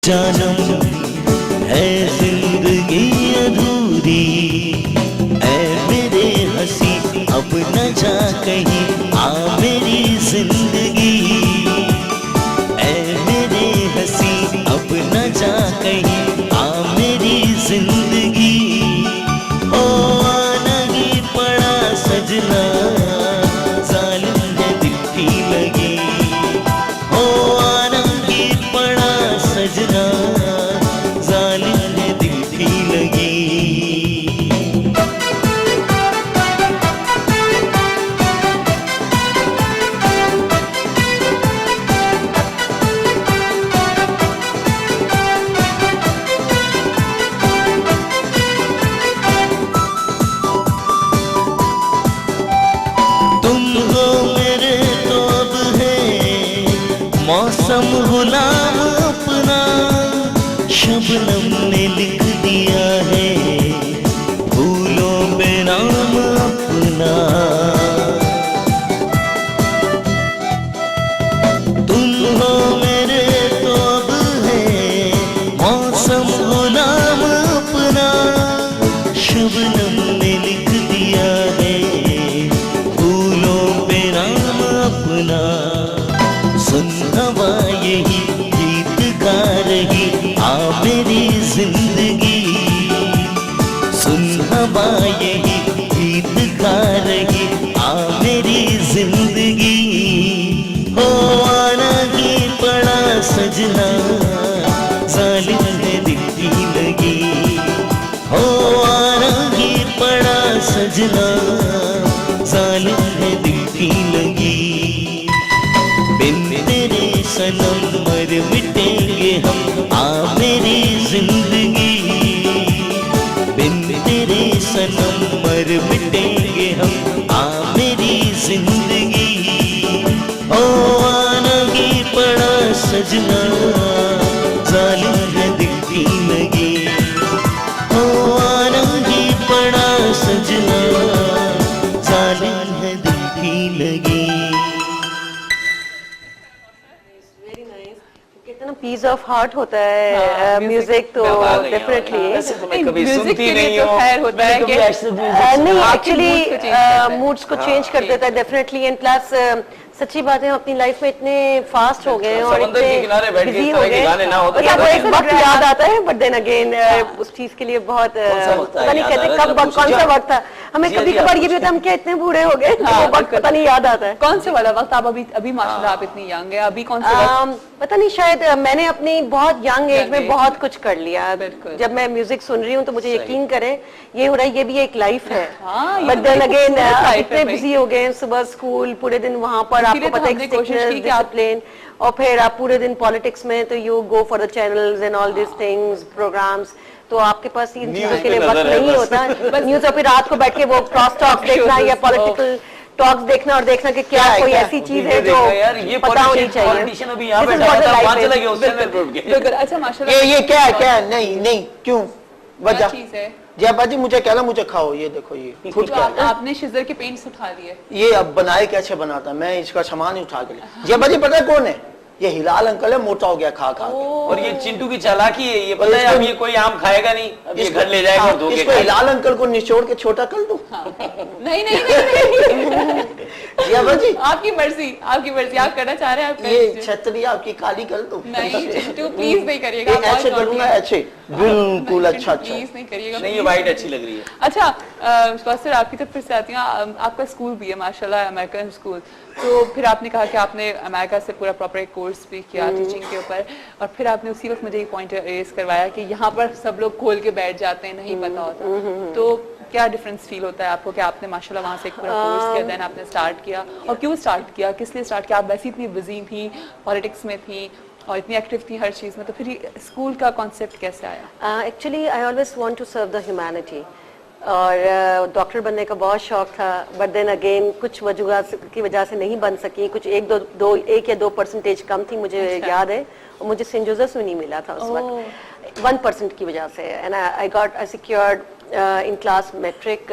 जानम है जिंदगी अधूरी, ऐ मेरे हंसी अब न जा कहीं, आ मेरी जिंदगी। ऐ मेरे हंसी अब न जा कहीं, आ मेरी जिंदगी। ओ आना ही पड़ा सजना, जालिम है दिल की लगी। ओ आना ही पड़ा सजना, जालिम है दिल की लगी। तुम हो मेरे तो अब है मौसम गुलाम अपना, शबनम ने लिख दिया है फूलों पे नाम अपना। तुम हो मेरे तो अब है मौसम गुलाम अपना, शबनम ने लिख दिया है फूलों पे नाम अपना। सुन हवा यही गीत गा रही, आ मेरी जिंदगी। सुन हवा यही गीत गा रही, आ मेरी जिंदगी। हो आना ही पड़ा सजना, जालिम है दिल की लगी। हो आना ही पड़ा सजना, जालिम है दिल की लगी। बिन तेरे सनम मर मिटेंगे हम, आ मेरी जिंदगी। बिन तेरे सनम मर मिटेंगे हम, आ मेरी जिंदगी। ओ आना ही पड़ा सजना, जालिम है दिल की लगी। ओ आना ही पड़ा सजना, जालिम है दिल की लगी। कितना पीस ऑफ हार्ट होता है म्यूजिक तो डेफिनेटली। कभी सुनती नहीं तो खैर होता है कि नहीं, एक्चुअली मूड्स को चेंज कर देता है डेफिनेटली। एंड प्लस सच्ची बात है, हम अपनी लाइफ में इतने फास्ट हो गए और समंदर के किनारे बैठ के बिजी इस हो तरह के गए, गाने ना होते तो एक वक्त याद आता है। बट देन अगेन उस चीज के लिए बहुत पता नहीं कहते कब कौन सा वक्त था। हमें कभी कभार ये भी होता है हम क्या इतने बूढ़े हो गए, वो वक्त पता नहीं याद आता है। कौन से वाला वक्त? आप अभी माशाल्लाह आप इतनी यंग है, अभी कौन सा वक्त? पता नहीं, शायद मैंने अपनी बहुत यंग एज में बहुत कुछ कर लिया। जब मैं म्यूजिक सुन रही हूँ तो मुझे यकीन करें ये हो रहा है, ये भी एक लाइफ है। बट देन अगेन इतने बिजी हो गए, सुबह स्कूल, पूरे दिन वहां पर आपको पता है डिसिप्लिन, और फिर आप पूरे दिन पॉलिटिक्स में, तो you go for the channels and all this things, programs, तो आपके पास इन चीजों के लिए वक्त नहीं होता। न्यूज और फिर रात को बैठ के वो क्रॉस टॉक देखना या पॉलिटिकल टॉक्स देखना और देखना कि क्या कोई ऐसी चीज है जो पता होनी चाहिए। पॉलिटिशियन अभी यहाँ बैठा था, वहाँ चला गया उस चैनल पे उठ के। बिल्कुल। अच्छा माशाल्लाह। ये क्या नहीं क्यों वजह चीज है? जयाबाजी मुझे कहना, मुझे खाओ, ये देखो ये खुद क्या है। आपने शिजर के पेंट्स उठा लिए। ये अब बनाए कैसे बनाता, मैं इसका सामान ही उठा के लिया। जयाबाजी पता है कौन है? ये हिलाल अंकल है, मोटा हो गया खा खा के। और ये चिंटू की चालाकी है, ये पता है अब ये कोई आम खाएगा नहीं, अब ये घर ले जाएगा और धो के इसको हिलाल अंकल को निचोड़ के छोटा कर दूं? नहीं नहीं नहीं जयाबाजी आपकी मर्जी, आपकी मर्जी, आप करना चाह रहे हैं आप कर ये लीजिए। छतरी आपकी काली कर दूं? नहीं चिंटू प्लीज नहीं करिएगा, ये ऐसे करूंगा, ऐसे बिल्कुल अच्छा प्लीज नहीं करिएगा। नहीं, ये वाइट अच्छी लग रही है। अच्छा सर आपकी तरफ फिर से आती हूँ। आपका स्कूल भी है माशाल्लाह, अमेरिकन स्कूल, तो फिर आपने कहा कि आपने अमेरिका से पूरा प्रॉपर एक कोर्स भी किया टीचिंग के ऊपर, और फिर आपने उसी वक्त मुझे एक पॉइंट रेज करवाया कि यहाँ पर सब लोग खोल के बैठ जाते हैं, नहीं पता होता। तो क्या डिफरेंस फील होता है आपको कि आपने माशाल्लाह वहाँ से एक पूरा कोर्स किया, देन आपने स्टार्ट किया, और क्यों स्टार्ट किया, किस लिए स्टार्ट किया? आप वैसे इतनी बिजी थी, पॉलिटिक्स में थी और इतनी एक्टिव थी हर चीज़ में, तो फिर स्कूल का कॉन्सेप्ट कैसे आया? Actually I always want to serve the humanity, और डॉक्टर बनने का बहुत शौक था। बट देन अगेन कुछ वजूहात की वजह से नहीं बन सकी, कुछ एक या 2% कम थी, मुझे याद है, और मुझे सेंट जोसेफ में नहीं मिला था उस वक्त 1% की वजह से। And I secured in class matric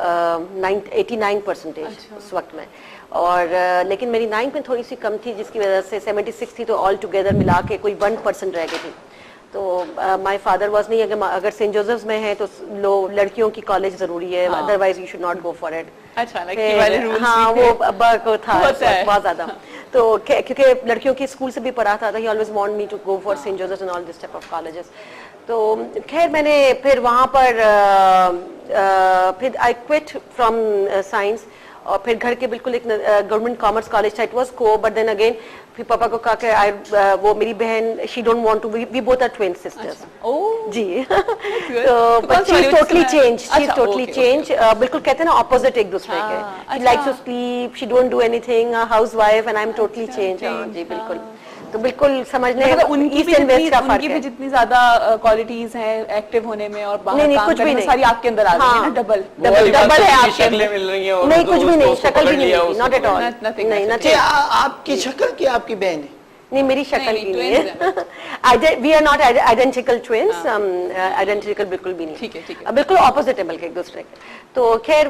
89% उस वक्त में। और लेकिन मेरी 9th में थोड़ी सी कम थी, जिसकी वजह से 76 थी, तो ऑल टुगेदर मिला के कोई 1% रह गई थी। तो माय फादर वाज नहीं, अगर सेंट जोसेफ्स में है तो लड़कियों की कॉलेज जरूरी है, otherwise you should not go for it. अच्छा, लाइक वाले रूल्स हाँ, वो अब्बा को था बहुत ज्यादा। तो क्योंकि लड़कियों की स्कूल से भी पढ़ा था, he always want me to go for Saint Joseph's and all this type of colleges. तो खैर मैंने फिर वहाँ पर फिर आई क्विट फ्रॉम साइंस, और फिर घर के बिल्कुल एक गवर्नमेंट कॉमर्स कॉलेज था, इट वाज को, बट देन अगेन फिर पापा को कहा कि वो मेरी बहन, she don't want to, we both are twin sisters. जी। तो but she is totally change, she is totally change, बिल्कुल कहते हैं ना ऑपोजिट एक दूसरे के। She likes to sleep, she don't do anything, housewife, and I am totally change. जी बिल्कुल। तो बिल्कुल समझने उनकी भी जितनी ज्यादा क्वालिटीज हैं एक्टिव होने में और बाहर काम करने में, सारी आपके अंदर आ गई है ना, डबल है आपके शक्लें मिल रही हैं। नहीं, कुछ भी नहीं, शक्ल भी नहीं, नॉट एट ऑल, नहीं। आपकी शक्ल की आपकी बहन है? नहीं, मेरी शक्ल की नहीं है। We are not identical twins, identical बिल्कुल भी नहीं, ठीक है, बिल्कुल ऑपोजिट है बल्कि एक दूसरे के। तो खैर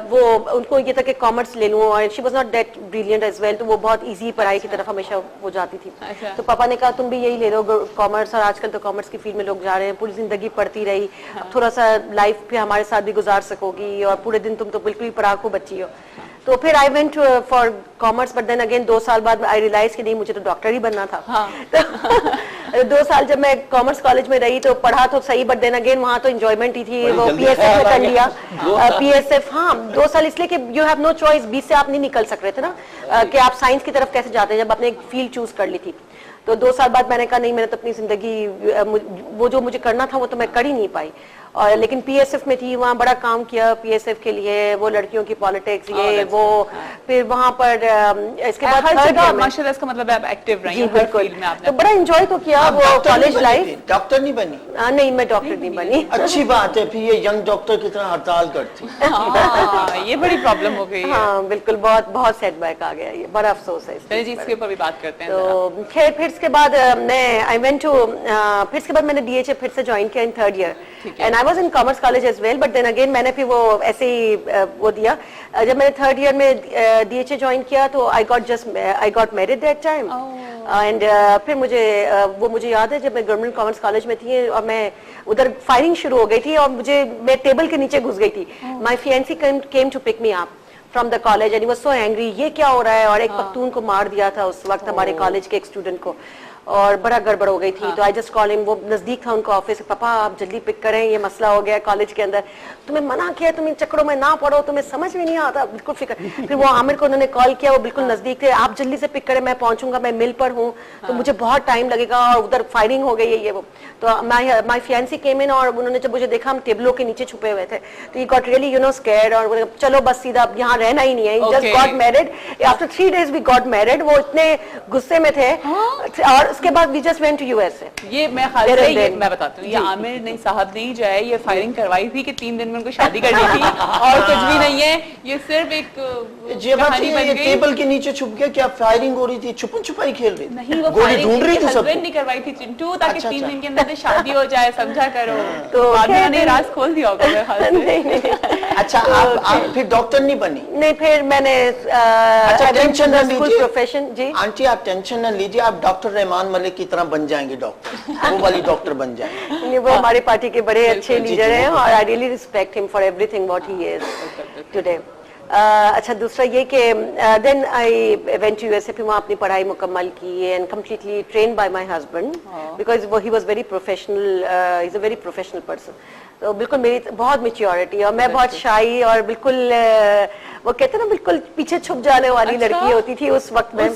वो उनको ये था कि कॉमर्स ले लूं, और she was not that brilliant as well, तो वो बहुत इजी पढ़ाई की तरफ हमेशा वो जाती थी। तो पापा ने कहा तुम भी यही ले लो कॉमर्स, और आजकल तो कॉमर्स की फील्ड में लोग जा रहे हैं, पूरी जिंदगी पढ़ती रही, अब थोड़ा सा लाइफ भी हमारे साथ भी गुजार सकोगी, और पूरे दिन तुम तो बिल्कुल ही पढ़ाकू बच्ची हो। तो फिर I went for commerce, but then again 2 साल बाद आई रियलाइज कि नहीं, मुझे तो डॉक्टर ही बनना था। तो 2 साल जब मैं कॉमर्स कॉलेज में रही तो पढ़ा तो सही, बट देन अगेन वहाँ तो एंजॉयमेंट ही थी, वो पीएसएफ में कर लिया। पीएसएफ, हाँ 2 साल इसलिए कि यू हैव नो चॉइस, 20 से आप नहीं निकल सक रहे थे ना, कि आप साइंस की तरफ कैसे जाते हैं जब आपने एक फील्ड चूज कर ली थी। तो 2 साल बाद मैंने कहा नहीं, मैंने तो अपनी जिंदगी वो जो मुझे करना था वो तो मैं कर ही नहीं पाई। और लेकिन पीएसएफ में थी, वहाँ बड़ा काम किया पीएसएफ के लिए, वो लड़कियों की पॉलिटिक्स ये वो, फिर वहाँ पर इसके बाद हर जगह माशाल्लाह, इसका मतलब आप एक्टिव रही हैं हर फील्ड में आपने, तो बड़ा एंजॉय तो किया वो कॉलेज लाइफ। डॉक्टर नहीं बनी? नहीं, मैं डॉक्टर नहीं बनी। अच्छी बात है, फिर ये यंग डॉक्टर की तरह हड़ताल करती। ये बड़ी प्रॉब्लम हो गई है। हाँ बिल्कुल, बहुत बहुत सेटबैक आ गया, ये बड़ा अफसोस है। चलिए जी, इसके ऊपर भी बात करते हैं। तो खैर फिर इसके बाद मैं आई वेंट टू, फिर इसके बाद मैंने डीएचए फिर से ज्वाइन किया in 3rd year, and I was in commerce college as well, but then again मैंने फिर वो ऐसे ही वो दिया। जब मैंने 3rd ईयर में डीएचए ज्वाइन किया तो I got married that time, and फिर मुझे याद है जब मैं गवर्नमेंट कॉमर्स कॉलेज में थी और मैं उधर फायरिंग शुरू हो गई थी, और मैं टेबल के नीचे घुस गई थी। My fiancee came to pick me up from the college, and he was so angry, ये क्या हो रहा है, और एक पख्तून को मार दिया था उस वक्त हमारे कॉलेज के एक स्टूडेंट को, और बड़ा गड़बड़ हो गई थी। तो आई जस्ट कॉल हिम, वो नजदीक था उनका ऑफिस, पापा आप जल्दी पिक करें, ये मसला हो गया कॉलेज के अंदर, तुम्हें मना किया, तुम इन चक्करों में ना पढ़ो, तुम्हें समझ में नहीं आता, बिल्कुल फिक्र। फिर वो आमिर को उन्होंने कॉल किया, वो बिल्कुल नजदीक थे, आप जल्दी से पिक करें, मैं पहुंचूंगा, मैं मिल पर हूँ, तो मुझे बहुत टाइम लगेगा, और उधर फायरिंग हो गई है ये वो। तो माय फियांसी केम इन, और उन्होंने जब मुझे देखा हम टेबलों के नीचे छुपे हुए थे, तो ही गॉट रियली स्कैर्ड, और चलो बस सीधा यहाँ रहना ही नहीं है, just got married. After 3 days we got married. वो इतने गुस्से में थे, और उसके बाद we just went to USA. ये मैं मैं बताती हूँ, ये आमिर नहीं साहब नहीं जो है, ये फायरिंग करवाई थी कि 3 दिन में उनको शादी करनी थी, और कुछ भी नहीं है, ये सिर्फ एक कहानी बन गई। टेबल के नीचे छुप गया, क्या फायरिंग हो रही थी, छुपन छुपाई खेल रही थी? नहीं, वो गोली ढूंढ रही थी, हस्बैंड नहीं करवाई थी चिंटू, ताकि 3 दिन के अंदर शादी हो जाए, समझा करो। तो बाद में उन्होंने राज खोल दिया होगा मेरे ख्याल से। अच्छा, आप फिर डॉक्टर नहीं बनी? नहीं, फिर मैंने अच्छा टेंशन न लीजिए प्रोफेशन। जी आंटी, आप टेंशन न लीजिए, आप डॉक्टर रहमान मलिक की तरह बन जाएंगे, डॉक्टर वो वाली डॉक्टर बन जाएंगे। वो हमारे पार्टी के बड़े अच्छे लीडर हैं, और I really respect him for everything what he is today. अच्छा, दूसरा ये कि then I went to USA, फिर वहाँ अपनी पढ़ाई मुकम्मल की, and completely train by my husband, because he was very professional, he is a very professional person. तो बिल्कुल मेरी बहुत मैच्योरिटी, और मैं बहुत शाई, और बिल्कुल वो कहते हैं ना बिल्कुल पीछे छुप जाने वाली लड़की होती थी उस वक्त में।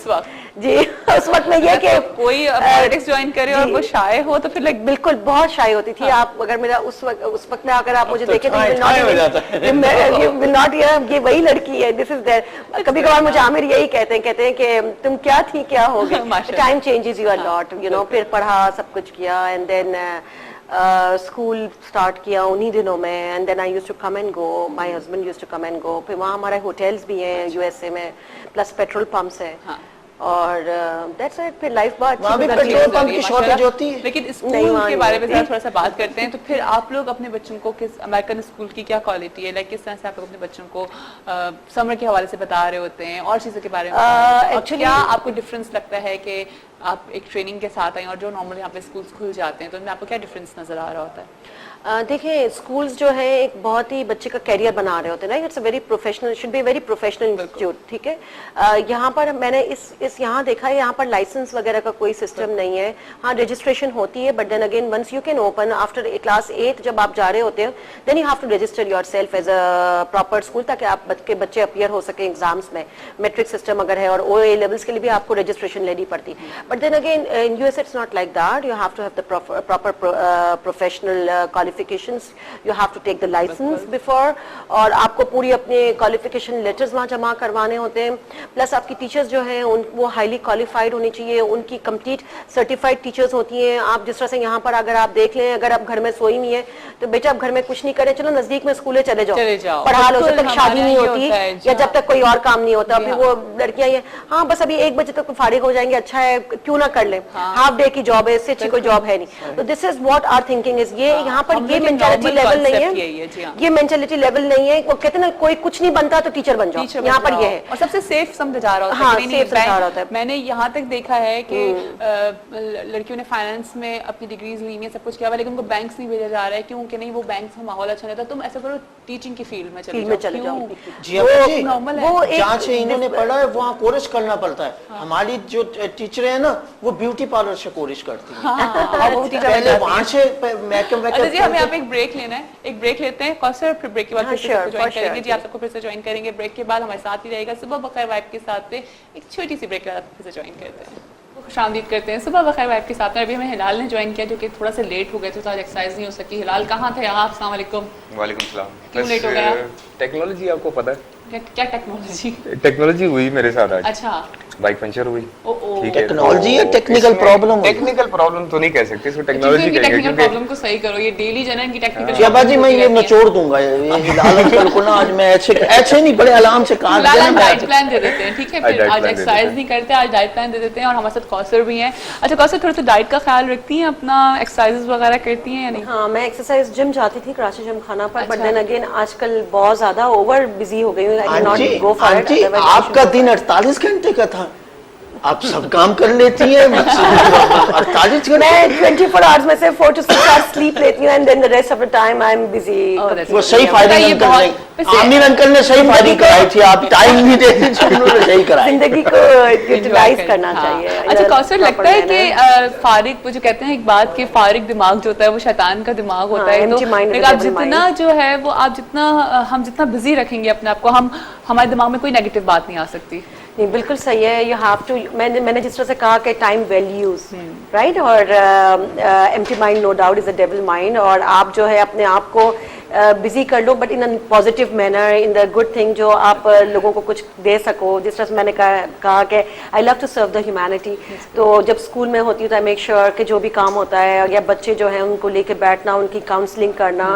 जी, उस वक्त में ये कि कोई पॉलिटिक्स ज्वाइन करे और वो शाय हो तो फिर लाइक बिल्कुल बहुत शाय होती थी। आप अगर मेरा उस वक्त में अगर आप मुझे देखें तो विल नॉट, ये वही लड़की है, दिस इज देयर। कभी कभार मुझे आमिर यही कहते हैं कि तुम क्या थी क्या हो गई, time changes you a lot, फिर पढ़ा, सब कुछ किया, एंड देन स्कूल स्टार्ट किया उन्हीं दिनों में, and then I used to come and go, my husband used to come and go. फिर वहाँ हमारे होटल्स भी हैं यूएसए में, प्लस पेट्रोल पंप्स हैं। और दैट्स इट। फिर लाइफ बहुत वहाँ भी अच्छी गुजरती है। पेट्रोल पंप की शॉर्टेज होती है। लेकिन नहीं, स्कूल वहाँ के नहीं बारे में होती। जरा थोड़ा सा बात करते हैं। तो फिर आप लोग अपने बच्चों को किस अमेरिकन स्कूल की क्या क्वालिटी है, लाइक किस तरह से आप लोग अपने बच्चों को समर के हवाले से बता रहे होते हैं और चीज़ों के बारे में actually- क्या आपको डिफरेंस लगता है कि आप एक ट्रेनिंग के साथ आए और जो नॉर्मली यहाँ पे स्कूल्स खुल जाते हैं तो उनमें आपको क्या डिफरेंस नजर आ रहा होता है? देखिए स्कूल्स जो है एक बहुत ही बच्चे का कैरियर बना रहे होते हैं ना, it's a very professional, should be very professional institute, ठीक है। यहाँ पर मैंने इस यहाँ देखा है, यहाँ पर लाइसेंस वगैरह का कोई सिस्टम नहीं है। हाँ रजिस्ट्रेशन होती है, but then again once you can open after class 8 जब आप जा रहे होते हो then you have to register yourself as a proper school, ताकि आप बच्चे अपीयर हो सके एग्जाम्स में। मैट्रिक सिस्टम अगर है और OA लेवल्स के लिए भी आपको रजिस्ट्रेशन लेनी पड़ती है, but then again in US it's not like that. You have to have the proper professional qualifications, you have to take the licence before, और आपको पूरी अपने क्वालिफिकेशन लेटर्स वहाँ जमा करवाने होते हैं। प्लस आपकी टीचर्स जो हैं वो हाईली क्वालिफाइड होनी चाहिए, उनकी कंप्लीट सर्टिफाइड टीचर्स होती हैं। आप जिस तरह से यहाँ पर अगर आप देख लें, अगर आप घर में सोई नहीं है तो बेटा आप घर में कुछ नहीं करें, चलो नजदीक में स्कूले चले जाओ, पढ़ा लो, जब तक शादी नहीं होती या जब तक कोई और काम नहीं होता। फिर वो लड़कियां ये हाँ बस अभी 1 बजे तक फारिग हो जाएंगे, अच्छा है क्यों ना कर ले, हाफ डे की जॉब है, इससे अच्छी कोई जॉब है नहीं। तो this is what our thinking is. ये यहाँ पर ये मेंटालिटी लेवल नहीं है, ये मेंटालिटी लेवल नहीं है। वो कहते ना कोई कुछ नहीं बनता तो टीचर बन जाओ, यहाँ पर ये है। और सबसे सेफ समझा जा रहा होता है। हाँ, नहीं, सेफ समझा रहा होता है। मैंने यहाँ तक देखा है कि लड़कियों ने फाइनेंस में अपनी डिग्रीज ली है, सब कुछ किया हुआ, लेकिन उनको बैंक्स नहीं भेजा जा रहा है। क्योंकि नहीं वो बैंक्स में माहौल अच्छा नहीं था, तुम ऐसा करो टीचिंग की फील्ड में चले जाओ। जी वो नॉर्मल है। जहाँ से इन्होंने पढ़ा है वहाँ कोर्स करना पड़ता है। हमारी जो टीचर है ना वो ब्यूटी पार्लर से कोर्स करती है। पहले वहाँ से मेकअप अच्छा जी, हमें यहाँ पे एक ब्रेक लेना है, एक ब्रेक लेते हैं कौसर, फिर ब्रेक के बाद फिर से ज्वाइन करेंगे जी। आप सबको फिर से ज्वाइन करेंगे ब्रेक के बाद, हमारे साथ ही रहेगा सुबह बखैर वाइब के साथ पे एक छोटी सी ब्रेक के बाद फिर से ज्वाइन करते हैं। खुशामदीद करते हैं सुबह बखैर वाइब के साथ में। अभी हमें हिलाल ने ज्वाइन किया जो कि थोड़ा सा लेट हो गए थे, तो आज एक्सरसाइज नहीं हो सकी। हिलाल कहाँ थे आप? अस्सलाम वालेकुम। वालेकुम सलाम। क्यों लेट हो गया? टेक्नोलॉजी आपको पता है क्या टेक्नोलॉजी? टेक्नोलॉजी हुई मेरे साथ आज। अच्छा, बाइक पंचर हुई। ठीक है, टेक्नोलॉजी या तो टेक्निकल इसमें प्रॉब्लम? टेक्निकल प्रॉब्लम तो नहीं कह सकते, इसको टेक्नोलॉजी कहेंगे टेक्निकल क्योंकि प्रॉब्लम को सही करो। ये डेली जो है इनकी टेक्निकल जिया जी मैं ये निचोड़ दूंगा ये हिलाल अंकल को ना। आज मैं ऐसे नहीं बड़े आराम से काट देना। डाइट प्लान दे देते हैं, ठीक है। फिर डाइट आज प्लान दे एक्सरसाइज देते नहीं करते, आज डाइट प्लान दे देते हैं। और हमारे साथ कौसर भी हैं। अच्छा कौसर, थोड़ा सा डाइट का ख्याल रखती हैं, अपना एक्सरसाइज वगैरह करती हैं या नहीं? हाँ मैं एक्सरसाइज जिम जाती थी, कराची जिम खाना पर, बट अच्छा। देन अगेन आजकल बहुत ज्यादा ओवर बिजी हो गई हूँ। I can aunty not go for aunty आपका दिन 48 घंटे का था, आप सब काम कर लेती हैं। 48 घंटे मैं 24 आवर्स में से 4 to 6 आवर्स स्लीप लेती हूँ, and then the rest of the time I am busy. वो सही फायरिंग ये अंकल बहुत- नहीं, वैसे- आमिर अंकल ने सही फायरिंग कराई थी। आप टाइम नहीं देती थी, उन्होंने सही कराई। जिंदगी को यूटिलाइज करना हाँ। चाहिए। अच्छा कौसर, लगता है कि फारिग, वो जो कहते हैं एक बात कि फारिग दिमाग जो होता है वो शैतान का दिमाग होता है। empty mind is तो a आप devil जितना जो है वो आप जितना हम जितना बिजी रखेंगे अपने आप को, हम हमारे दिमाग में कोई नेगेटिव बात नहीं आ सकती। नहीं बिल्कुल सही है। यू हैव टू, मैंने जिस तरह से कहा कि टाइम वेल यूज, राइट, और empty mind no doubt is a devil mind. और आप जो है अपने आप को बिजी कर लो, but in a positive manner, in the good thing, जो आप लोगों को कुछ दे सको। जिस तरह से मैंने कहा कि I love to serve the humanity. तो जब स्कूल में होती हूँ तो आई मेक श्योर कि जो भी काम होता है या बच्चे जो है उनको लेके बैठना, उनकी काउंसलिंग करना,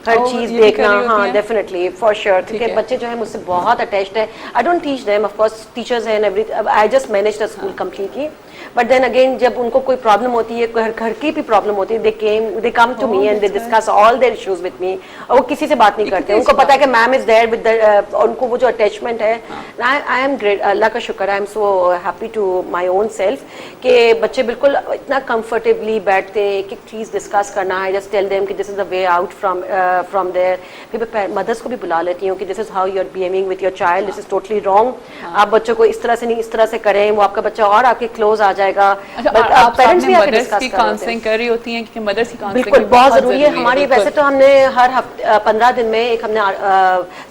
हर चीज देखना। हाँ डेफिनेटली फॉर श्योर, क्योंकि बच्चे जो है मुझसे बहुत अटैच्ड है। I don't teach them, of course teachers हैं every, I just manage the school completely. But then again जब उनको कोई प्रॉब्लम होती है, घर की भी प्रॉब्लम होती है, they come to me and they discuss all their issues with me. और वो किसी से बात नहीं करते, उनको पता है कि ma'am is there with the, उनको वो जो अटैचमेंट है। आई एम ग्रेट, अल्लाह का शुक्र, I am so happy to my own self कि बच्चे बिल्कुल इतना कंफर्टेबली बैठते हैं, एक एक चीज़ डिस्कस करना है, जस्ट टेल देम कि this is the way out from there. फिर मैं मदर्स को भी बुला लेती हूँ कि this is how you are behaving with your child, this is totally wrong. आप बच्चों को इस तरह से नहीं, इस तरह से करें, वो आपका बच्चा और आपके क्लोज आ जाएगा। अच्छा, बट आप पेरेंट्स भी आके मदर्स डिस्कस की कर रहे काउंसलिंग कर रही होती हैं, क्योंकि मदर्स की काउंसलिंग बिल्कुल बहुत जरूरी है हमारी। वैसे तो हमने हर हफ्ते 15 दिन में एक हमने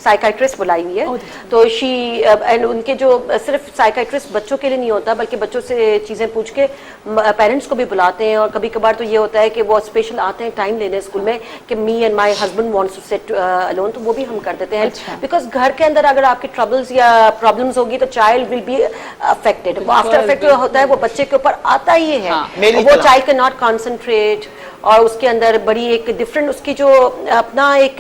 साइकाइट्रिस्ट बुलाई हुई है। तो शी एंड उनके जो सिर्फ साइकाइट्रिस्ट बच्चों के लिए नहीं होता, बल्कि बच्चों से चीजें पूछ के पेरेंट्स को भी बुलाते हैं। और कभी कभार तो ये होता है कि वो स्पेशल आते हैं टाइम लेने स्कूल में कि me and my husband wants to sit alone, तो वो भी हम कर देते हैं। बिकॉज घर के अंदर अगर आपकी ट्रबल्स या प्रॉब्लम्स होगी तो चाइल्ड विल बी अफेक्टेड। वो आफ्टर इफेक्ट होता है, वो बच्चे के ऊपर आता ही है। मेरी वो तरह। चाइल्ड कैन नॉट कॉन्सेंट्रेट, और उसके अंदर बड़ी एक डिफरेंट उसकी जो अपना एक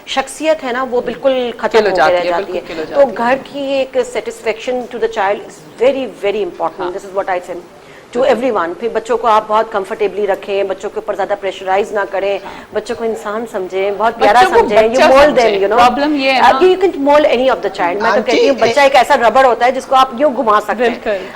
शख्सियत है ना वो बिल्कुल खत्म किल हो हो जाती रह है, जाती बिल्कुल किल हो है। जाती तो घर की एक satisfaction to the child is very very important. This is what I say to everyone. फिर बच्चों को आप बहुत कंफर्टेबली रखें, बच्चों के ऊपर ज्यादा प्रेशराइज ना करें, बच्चों को इंसान समझें, बहुत प्यारा बच्चों को समझें, बच्चा यू मोल्ड समझें। Them, you know. Problem ये है ना- you can mould any of the child. मैं तो आंटी, कहती हूँ बच्चा एक ऐसा रबड़ होता है जिसको आप यूं घुमा सकते हैं। बिल्कुल।